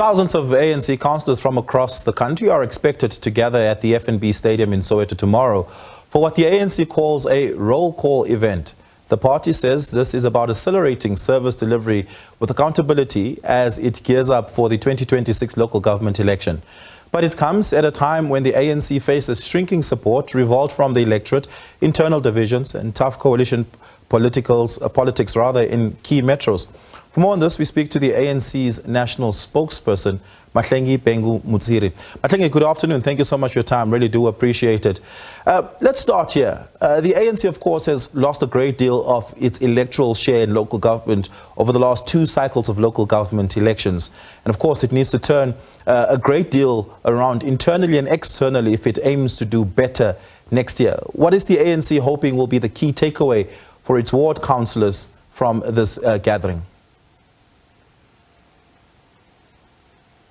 Thousands of ANC councillors from across the country are expected to gather at the FNB Stadium in Soweto tomorrow for what the ANC calls a roll call event. The party says this is about accelerating service delivery with accountability as it gears up for the 2026 local government election. But it comes at a time when the ANC faces shrinking support, revolt from the electorate, internal divisions and tough coalition politics in key metros. For more on this, we speak to the ANC's national spokesperson, Mahlengi Bhengu-Motsiri. Mahlengi, good afternoon. Thank you so much for your time. Really do appreciate it. Let's start here. The ANC, of course, has lost a great deal of its electoral share in local government over the last two cycles of local government elections. And of course, it needs to turn a great deal around internally and externally if it aims to do better next year. What is the ANC hoping will be the key takeaway for its ward councillors from this gathering?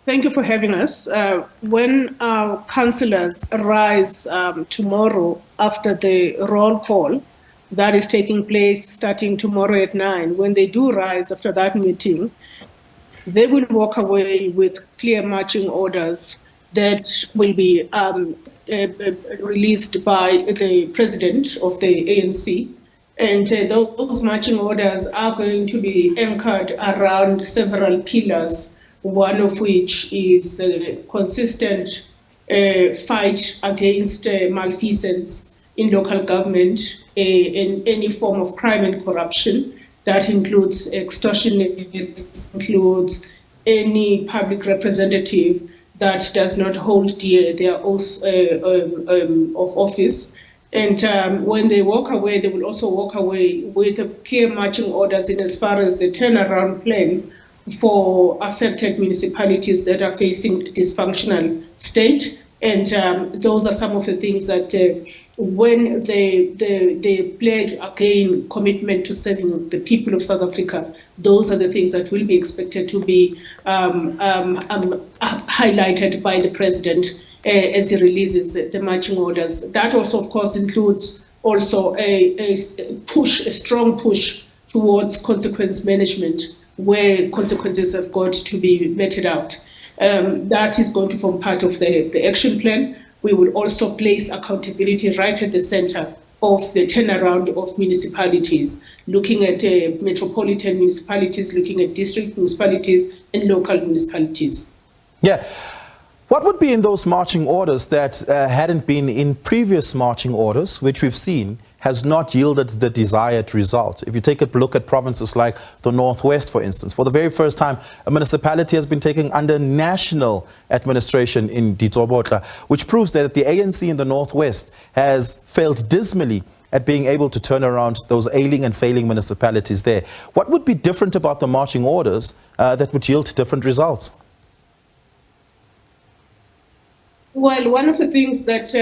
Thank you for having us. When our councillors rise tomorrow after the roll call that is taking place starting tomorrow at 9, when they do rise after that meeting, they will walk away with clear marching orders that will be released by the president of the ANC. And those marching orders are going to be anchored around several pillars, one of which is a consistent fight against malfeasance in local government in any form of crime and corruption. That includes extortion, it includes any public representative that does not hold dear their oath of office. And when they walk away, they will also walk away with clear marching orders in as far as the turnaround plan for affected municipalities that are facing dysfunctional state. And those are some of the things that when they pledge again commitment to serving the people of South Africa, those are the things that will be expected to be highlighted by the president as he releases the marching orders. That also, of course, includes also a strong push towards consequence management, where consequences have got to be meted out. That is going to form part of the action plan. We will also place accountability right at the center of the turnaround of municipalities, looking at metropolitan municipalities, looking at district municipalities and local municipalities. Yeah. What would be in those marching orders that hadn't been in previous marching orders, which we've seen has not yielded the desired result? If you take a look at provinces like the Northwest, for instance, for the very first time, a municipality has been taken under national administration in Ditsobotla, which proves that the ANC in the Northwest has failed dismally at being able to turn around those ailing and failing municipalities there. What would be different about the marching orders that would yield different results? Well, one of the things that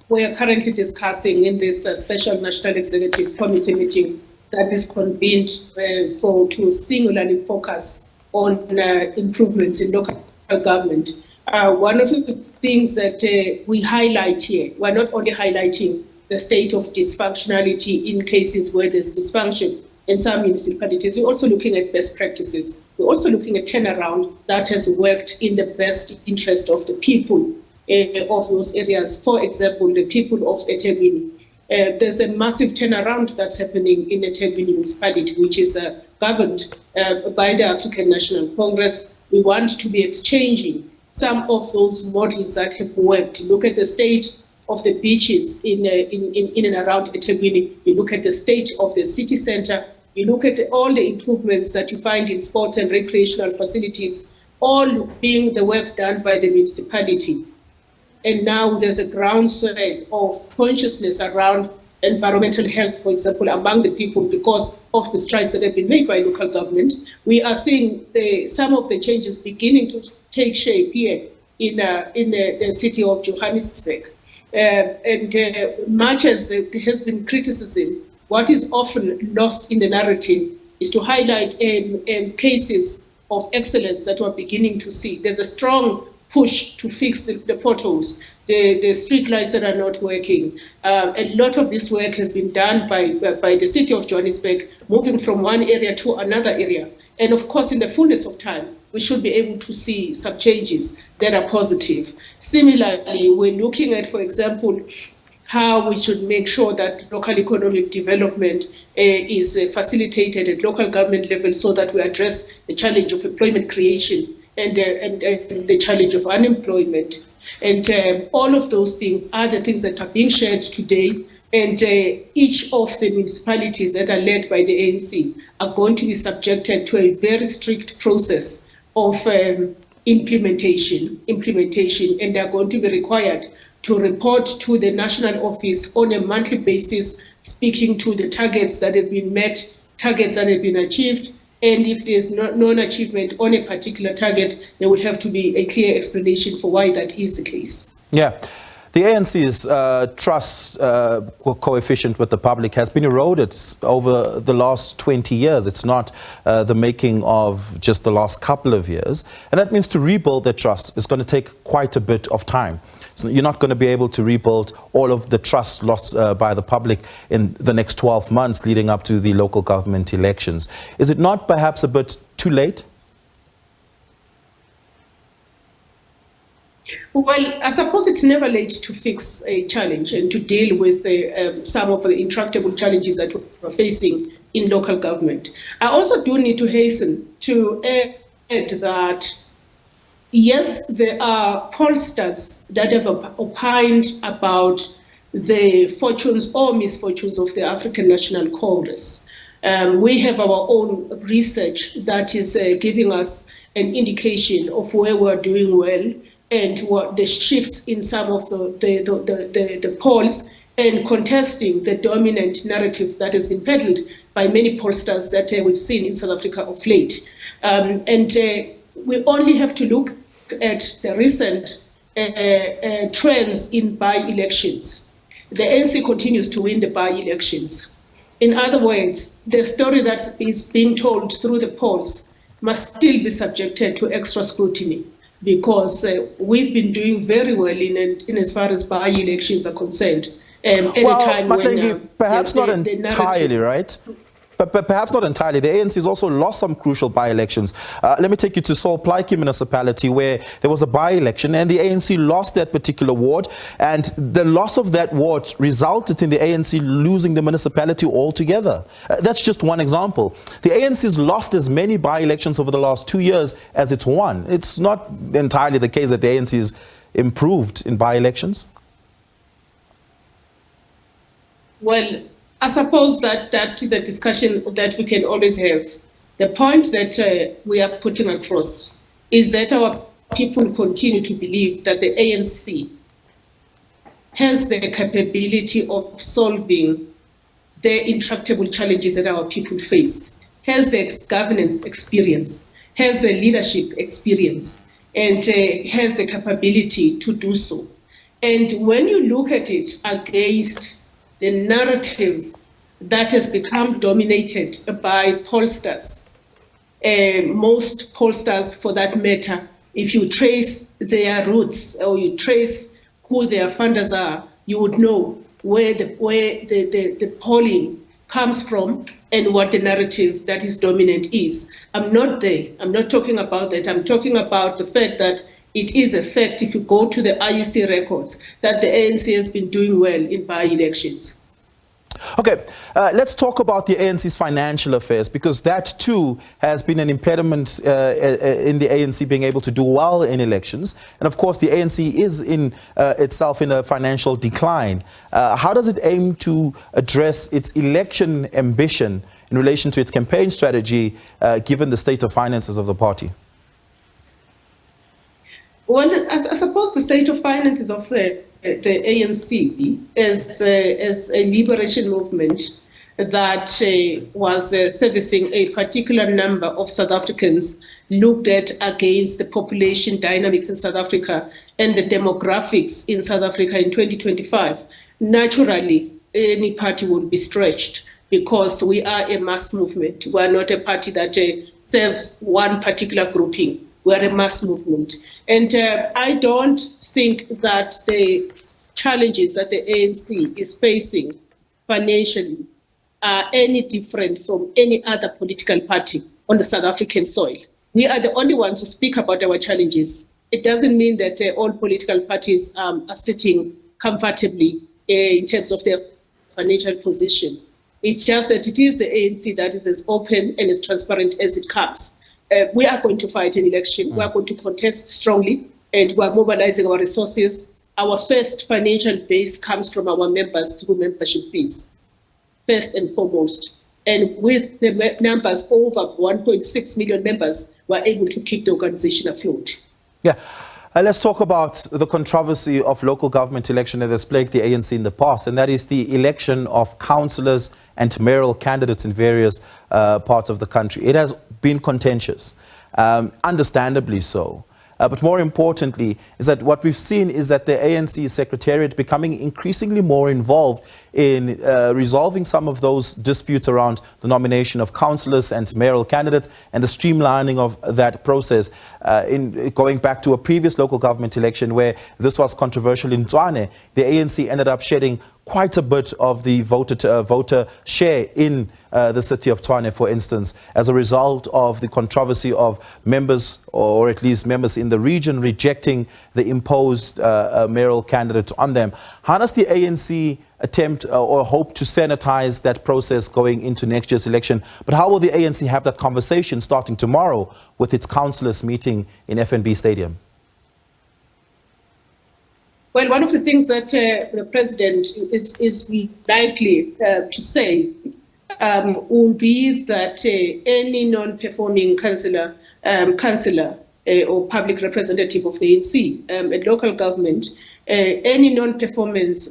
we are currently discussing in this special National Executive Committee meeting that is convened to singularly focus on improvements in local government. One of the things that we highlight here, we're not only highlighting the state of dysfunctionality in cases where there's dysfunction in some municipalities, we're also looking at best practices. We're also looking at turnaround that has worked in the best interest of the people of those areas. For example, the people of eThekwini. There's a massive turnaround that's happening in eThekwini municipality, which is governed by the African National Congress. We want to be exchanging some of those models that have worked. Look at the state of the beaches in and around eThekwini. You look at the state of the city center. You look at all the improvements that you find in sports and recreational facilities, all being the work done by the municipality. And now there's a groundswell of consciousness around environmental health, for example, among the people because of the strides that have been made by local government. We are seeing some of the changes beginning to take shape here in the city of Johannesburg. Much as there has been criticism, what is often lost in the narrative is to highlight cases of excellence that we're beginning to see. There's a strong push to fix the potholes, the street lights that are not working. A lot of this work has been done by the city of Johannesburg, moving from one area to another area. And of course, in the fullness of time, we should be able to see some changes that are positive. Similarly, we're looking at, for example, how we should make sure that local economic development is facilitated at local government level so that we address the challenge of employment creation and the challenge of unemployment. And all of those things are the things that are being shared today. And each of the municipalities that are led by the ANC are going to be subjected to a very strict process of implementation, and they're going to be required to report to the national office on a monthly basis, speaking to the targets that have been met, targets that have been achieved, and if there's non-achievement on a particular target, there would have to be a clear explanation for why that is the case. Yeah. The ANC's trust coefficient with the public has been eroded over the last 20 years. It's not the making of just the last couple of years. And that means to rebuild that trust is going to take quite a bit of time. So you're not going to be able to rebuild all of the trust lost by the public in the next 12 months leading up to the local government elections. Is it not perhaps a bit too late? Well, I suppose it's never late to fix a challenge and to deal with some of the intractable challenges that we're facing in local government. I also do need to hasten to add that, yes, there are pollsters that have opined about the fortunes or misfortunes of the African National Congress. We have our own research that is giving us an indication of where we're doing well and what the shifts in some of the polls, and contesting the dominant narrative that has been peddled by many pollsters that we've seen in South Africa of late. We only have to look at the recent trends in by-elections. The ANC continues to win the by-elections. In other words, the story that is being told through the polls must still be subjected to extra scrutiny, because we've been doing very well in as far as by-elections are concerned. Mahlengi, perhaps not entirely, right? But perhaps not entirely. The ANC has also lost some crucial by-elections. Let me take you to Soweto municipality, where there was a by-election and the ANC lost that particular ward. And the loss of that ward resulted in the ANC losing the municipality altogether. That's just one example. The ANC has lost as many by-elections over the last 2 years as it's won. It's not entirely the case that the ANC has improved in by-elections. Well, I suppose that is a discussion that we can always have. The point that we are putting across is that our people continue to believe that the ANC has the capability of solving the intractable challenges that our people face, has the governance experience, has the leadership experience, and has the capability to do so. And when you look at it against the narrative that has become dominated by pollsters, most pollsters for that matter, if you trace their roots or you trace who their funders are, you would know where the polling comes from and what the narrative that is dominant is. I'm not there. I'm not talking about that. I'm talking about the fact that it is a fact, if you go to the IEC records, that the ANC has been doing well in by-elections. Okay, let's talk about the ANC's financial affairs, because that too has been an impediment in the ANC being able to do well in elections. And of course, the ANC is in itself in a financial decline. How does it aim to address its election ambition in relation to its campaign strategy, given the state of finances of the party? Well, I suppose the state of finances of the ANC as a liberation movement that was servicing a particular number of South Africans, looked at against the population dynamics in South Africa and the demographics in South Africa in 2025. Naturally, any party would be stretched, because we are a mass movement. We are not a party that serves one particular grouping. We are a mass movement. And I don't think that the challenges that the ANC is facing financially are any different from any other political party on the South African soil. we are the only ones who speak about our challenges. It doesn't mean that all political parties are sitting comfortably in terms of their financial position. It's just that it is the ANC that is as open and as transparent as it comes. We are going to fight an election. We are going to contest strongly, and we are mobilizing our resources. Our first financial base comes from our members through membership fees, first and foremost. And with the numbers over 1.6 million members, we're able to keep the organization afloat. Yeah. Let's talk about the controversy of local government election that has plagued the ANC in the past, and that is the election of councillors and mayoral candidates in various parts of the country. It has been contentious, understandably so. But more importantly, is that what we've seen is that the ANC Secretariat becoming increasingly more involved in resolving some of those disputes around the nomination of councillors and mayoral candidates and the streamlining of that process. In going back to a previous local government election where this was controversial in Tshwane, the ANC ended up shedding quite a bit of the voter share in the city of Tshwane, for instance, as a result of the controversy of members, or at least members in the region, rejecting the imposed mayoral candidate on them. How does the ANC attempt or hope to sanitize that process going into next year's election? But how will the ANC have that conversation starting tomorrow with its councillors meeting in FNB Stadium? Well, one of the things that the president is likely to say will be that any non-performing councillor or public representative of the ANC at local government, any non-performance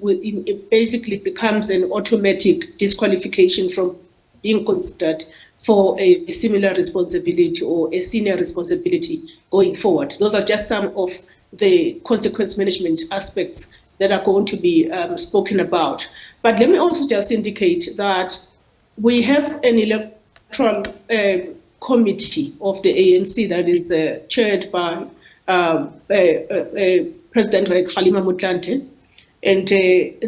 basically becomes an automatic disqualification from being considered for a similar responsibility or a senior responsibility going forward. Those are just some of the consequence management aspects that are going to be spoken about. But let me also just indicate that we have an electoral committee of the ANC that is chaired by President Kgalema Motlanthe, and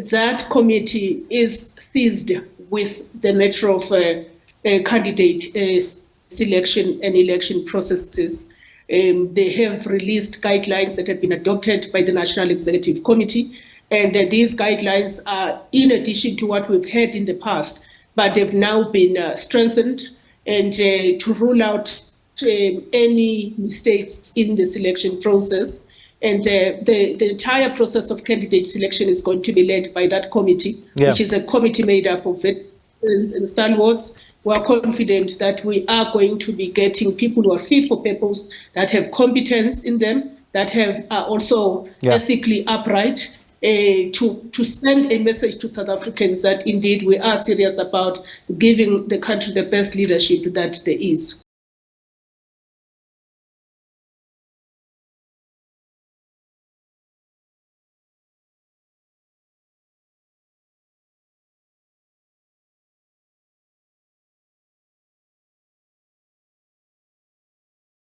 that committee is seized with the matter of candidate selection and election processes. They have released guidelines that have been adopted by the National Executive Committee, and these guidelines are in addition to what we've had in the past, but they've now been strengthened and to rule out any mistakes in the selection process. And the entire process of candidate selection is going to be led by that committee, which is a committee made up of veterans and stalwarts. We are confident that we are going to be getting people who are fit for purpose, that have competence in them, that are also ethically upright, to send a message to South Africans that indeed we are serious about giving the country the best leadership that there is.